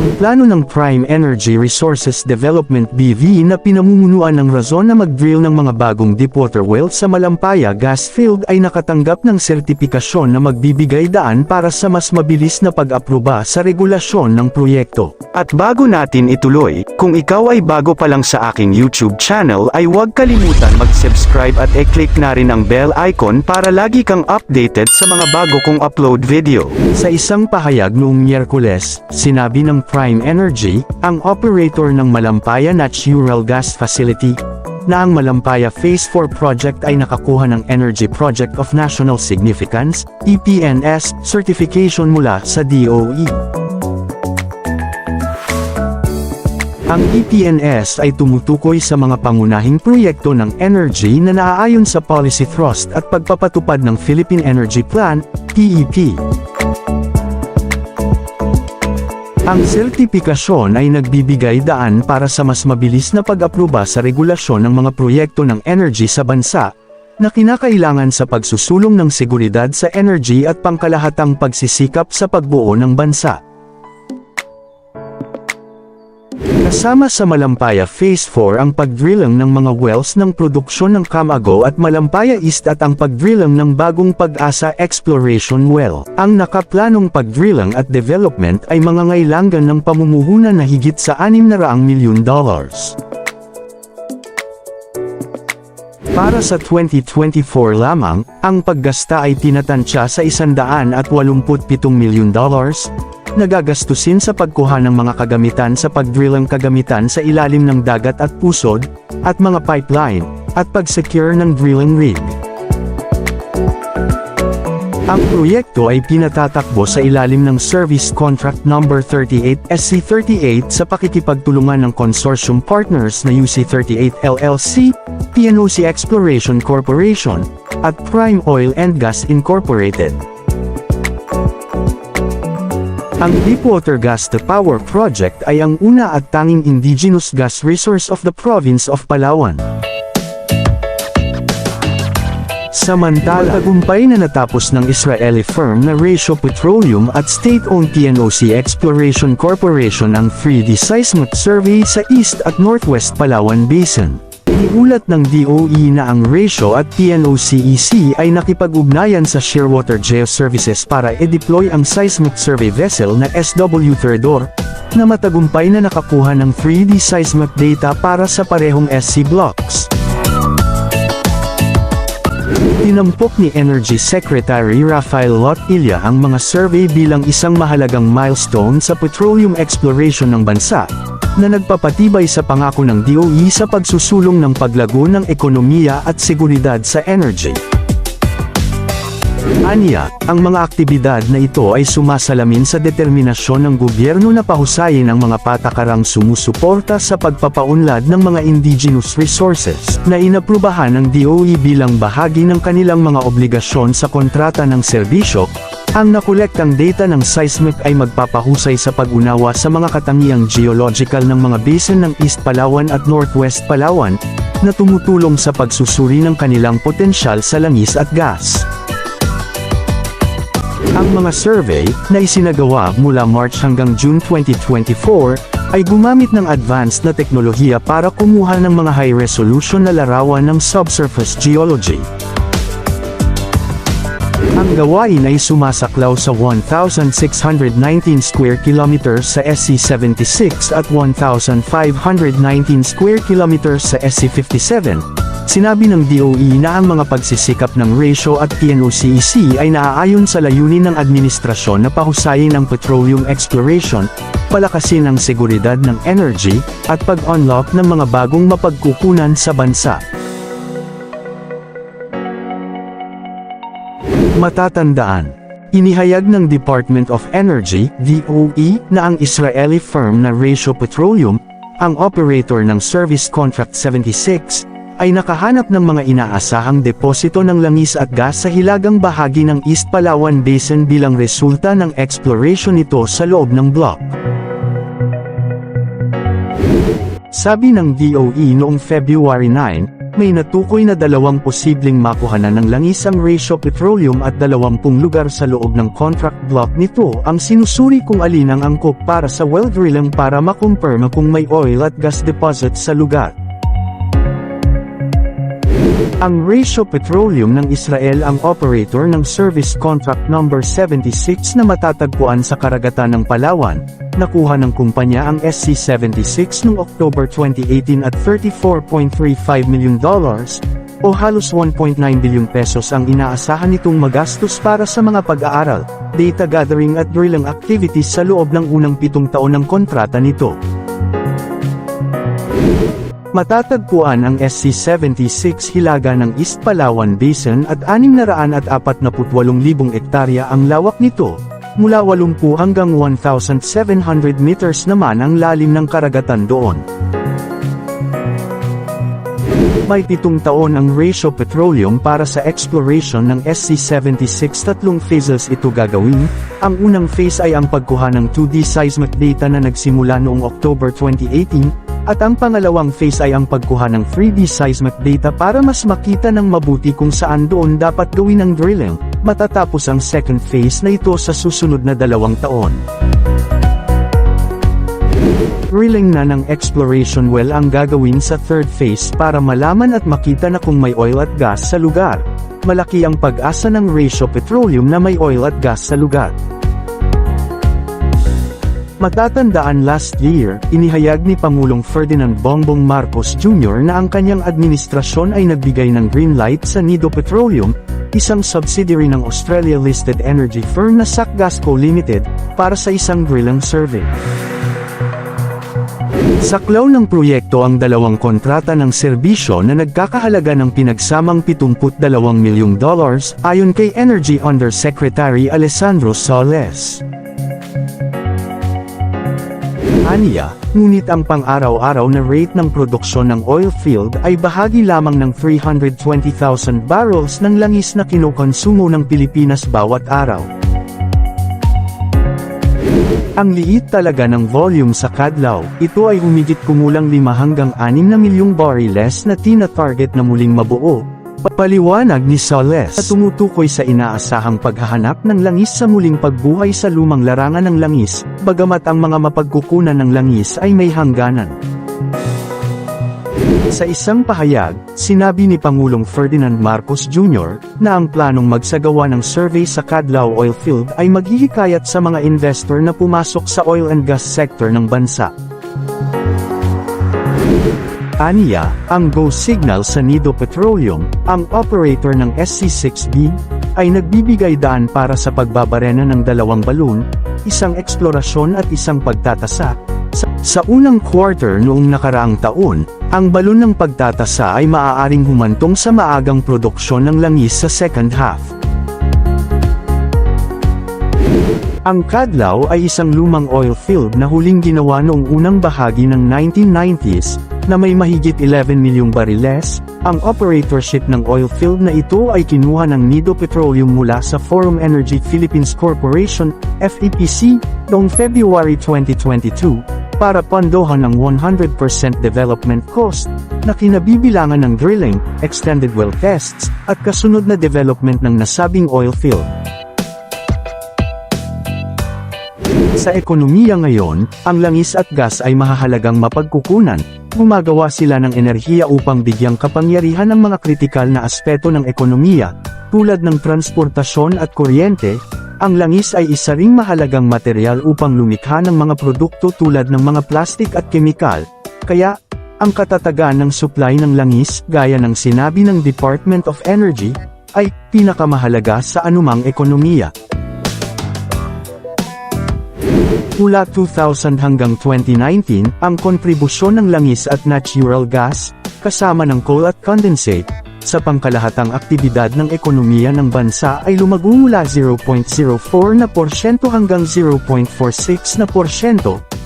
Ang plano ng Prime Energy Resources Development BV na pinamumunuan ng Razon na mag-drill ng mga bagong deepwater well sa Malampaya Gas Field ay nakatanggap ng sertipikasyon na magbibigay daan para sa mas mabilis na pag-aproba sa regulasyon ng proyekto. At bago natin ituloy, kung ikaw ay bago pa lang sa aking YouTube channel ay huwag kalimutan mag-subscribe at i-click na rin ang bell icon para lagi kang updated sa mga bago kong upload video. Sa isang pahayag noong Miyerkules, sinabi ng Prime Energy, ang operator ng Malampaya Natural Gas Facility, na ang Malampaya Phase 4 project ay nakakuha ng Energy Project of National Significance, EPNS, certification mula sa DOE. Ang EPNS ay tumutukoy sa mga pangunahing proyekto ng energy na naaayon sa policy thrust at pagpapatupad ng Philippine Energy Plan, PEP. Ang sertipikasyon ay nagbibigay daan para sa mas mabilis na pag-aproba sa regulasyon ng mga proyekto ng energy sa bansa, na kinakailangan sa pagsusulong ng seguridad sa energy at pangkalahatang pagsisikap sa pagbuo ng bansa. Kasama sa Malampaya Phase 4 ang pagdrilling ng mga wells ng produksyon ng Camago at Malampaya East at ang pagdrilling ng bagong Pag-asa Exploration Well. Ang nakaplanong pagdrilling at development ay mangangailangan ng pamumuhunan na higit sa $600 milyon. Para sa 2024 lamang, ang paggasta ay tinatansya sa $187 milyon, nagagastusin sa pagkuha ng mga kagamitan sa pagdrilling kagamitan sa ilalim ng dagat at pusod, at mga pipeline, at pag-secure ng drilling rig. Ang proyekto ay pinatatakbo sa ilalim ng Service Contract No. 38 SC38 sa pakikipagtulungan ng consortium partners na UC38 LLC, PNOC Exploration Corporation, at Prime Oil and Gas Incorporated. Ang Deepwater Gas to Power Project ay ang una at tanging indigenous gas resource of the province of Palawan. Samantala, tagumpay na natapos ng Israeli firm na Ratio Petroleum at state-owned PNOC Exploration Corporation ang 3D seismic survey sa East at Northwest Palawan Basin. Iniulat ng DOE na ang Ratio at PNOCEC ay nakipag-ugnayan sa Shearwater Geoservices para i-deploy ang seismic survey vessel na SW Theodore, na matagumpay na nakakuha ng 3D seismic data para sa parehong SC blocks. Tinampok ni Energy Secretary Rafael Lotilla ang mga survey bilang isang mahalagang milestone sa petroleum exploration ng bansa, na nagpapatibay sa pangako ng DOE sa pagsusulong ng paglago ng ekonomiya at seguridad sa energy. Aniya, ang mga aktibidad na ito ay sumasalamin sa determinasyon ng gobyerno na pahusayin ang mga patakarang sumusuporta sa pagpapaunlad ng mga indigenous resources, na inaprubahan ng DOE bilang bahagi ng kanilang mga obligasyon sa kontrata ng serbisyo. Ang nakolektang data ng seismic ay magpapahusay sa pag-unawa sa mga katangiang geological ng mga basin ng East Palawan at Northwest Palawan, na tumutulong sa pagsusuri ng kanilang potensyal sa langis at gas. Ang mga survey, na isinagawa mula March hanggang June 2024, ay gumamit ng advanced na teknolohiya para kumuha ng mga high-resolution na larawan ng subsurface geology. Ang gawain ay sumasaklaw sa 1,619 square kilometers sa SC76 at 1,519 square kilometers sa SC57. Sinabi ng DOE na ang mga pagsisikap ng Ratio at PNOCEC ay naaayon sa layunin ng administrasyon na pahusayin ang petroleum exploration, palakasin ang seguridad ng energy, at pag-unlock ng mga bagong mapagkukunan sa bansa. Matatandaan, inihayag ng Department of Energy, DOE, na ang Israeli firm na Ratio Petroleum, ang operator ng Service Contract 76, ay nakahanap ng mga inaasahang deposito ng langis at gas sa hilagang bahagi ng East Palawan Basin bilang resulta ng exploration nito sa loob ng block. Sabi ng DOE noong February 9, May natukoy na 2 posibleng makuhanan ng langis ang Ratio Petroleum at 20 lugar sa loob ng contract block nito ang sinusuri kung alin ang angkop para sa well drilling para makumpirma kung may oil at gas deposit sa lugar. Ang Ratio Petroleum ng Israel ang operator ng Service Contract Number 76 na matatagpuan sa karagatan ng Palawan. Nakuha ng kumpanya ang SC-76 noong October 2018 at $34.35 million, o halos 1.9 billion pesos ang inaasahan nitong magastos para sa mga pag-aaral, data gathering at drilling activities sa loob ng unang 7 taon ng kontrata nito. Matatagpuan ang SC-76 hilaga ng East Palawan Basin at 648,000 ektarya ang lawak nito, mula 80 hanggang 1,700 meters naman ang lalim ng karagatan doon. May 7 taon ang Ratio Petroleum para sa exploration ng SC-76. 3 phases ito gagawin. Ang unang phase ay ang pagkuha ng 2D seismic data na nagsimula noong October 2018, at ang pangalawang phase ay ang pagkuha ng 3D seismic data para mas makita ng mabuti kung saan doon dapat gawin ang drilling. Matatapos ang second phase na ito sa susunod na 2 taon. Drilling na ng exploration well ang gagawin sa third phase para malaman at makita na kung may oil at gas sa lugar. Malaki ang pag-asa ng Ratio Petroleum na may oil at gas sa lugar. Matatandaan last year, inihayag ni Pangulong Ferdinand Bongbong Marcos Jr. na ang kanyang administrasyon ay nagbigay ng green light sa Nido Petroleum, isang subsidiary ng Australia-listed energy firm na SacGasco Limited, para sa isang drilling survey. Saklaw ng proyekto ang 2 kontrata ng serbisyo na nagkakahalaga ng pinagsamang $72 milyong ayon kay Energy Undersecretary Alessandro Soles. Aniya, ngunit ang pang-araw-araw na rate ng produksyon ng oil field ay bahagi lamang ng 320,000 barrels ng langis na kinokonsumo ng Pilipinas bawat araw. Ang liit talaga ng volume sa Kadlaw, ito ay humigit kumulang 5 hanggang 6 na milyong bariles na tina-target na muling mabuo. Paliwanag ni Soles na tumutukoy sa inaasahang paghahanap ng langis sa muling pagbuhay sa lumang larangan ng langis, bagamat ang mga mapagkukunan ng langis ay may hangganan. Sa isang pahayag, sinabi ni Pangulong Ferdinand Marcos Jr. na ang planong magsagawa ng survey sa Kadlaw oil field ay maghihikayat sa mga investor na pumasok sa oil and gas sector ng bansa. Aniya, ang go signal sa Nido Petroleum, ang operator ng SC-6B, ay nagbibigay daan para sa pagbabarena ng 2 balon, isang eksplorasyon at isang pagtatasa. Sa unang quarter noong nakaraang taon, ang balon ng pagtatasa ay maaaring humantong sa maagang produksyon ng langis sa second half. Ang Kadlaw ay isang lumang oil field na huling ginawa noong unang bahagi ng 1990s, na may mahigit 11 milyong bariles. Ang operatorship ng oil field na ito ay kinuha ng Nido Petroleum mula sa Forum Energy Philippines Corporation, FEPC, noong February 2022, para pondohan ng 100% development cost, na kinabibilangan ng drilling, extended well tests, at kasunod na development ng nasabing oil field. Sa ekonomiya ngayon, ang langis at gas ay mahahalagang mapagkukunan. Gumagawa sila ng enerhiya upang bigyang kapangyarihan ang mga kritikal na aspeto ng ekonomiya, tulad ng transportasyon at kuryente. Ang langis ay isa ring mahalagang material upang lumikha ng mga produkto tulad ng mga plastik at kemikal. Kaya, ang katatagan ng supply ng langis, gaya ng sinabi ng Department of Energy, ay pinakamahalaga sa anumang ekonomiya. Mula 2000 hanggang 2019, ang kontribusyon ng langis at natural gas, kasama ng coal at condensate, sa pangkalahatang aktibidad ng ekonomiya ng bansa ay lumago mula 0.04% hanggang 0.46%,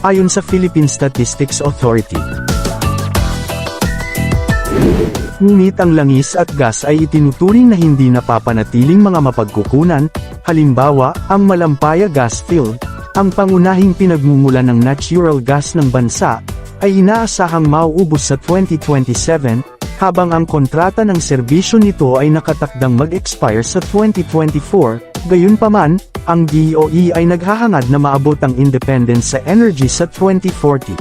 ayon sa Philippine Statistics Authority. Ngunit ang langis at gas ay itinuturing na hindi napapanatiling mga mapagkukunan, halimbawa, ang Malampaya Gas Field, ang pangunahing pinagmumulan ng natural gas ng bansa, ay inaasahang mauubos sa 2027, habang ang kontrata ng serbisyo nito ay nakatakdang mag-expire sa 2024, gayunpaman, ang DOE ay naghahangad na maabot ang independence sa energy sa 2040.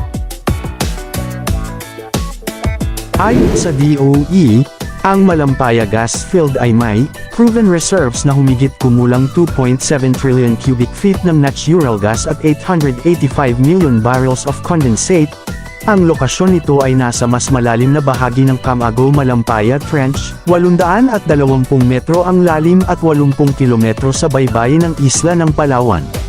Ayon sa DOE, ang Malampaya gas field ay may proven reserves na humigit kumulang 2.7 trillion cubic feet ng natural gas at 885 million barrels of condensate. Ang lokasyon nito ay nasa mas malalim na bahagi ng Camagao-Malampaya Trench, 820 metro ang lalim at 80 kilometro sa baybayin ng isla ng Palawan.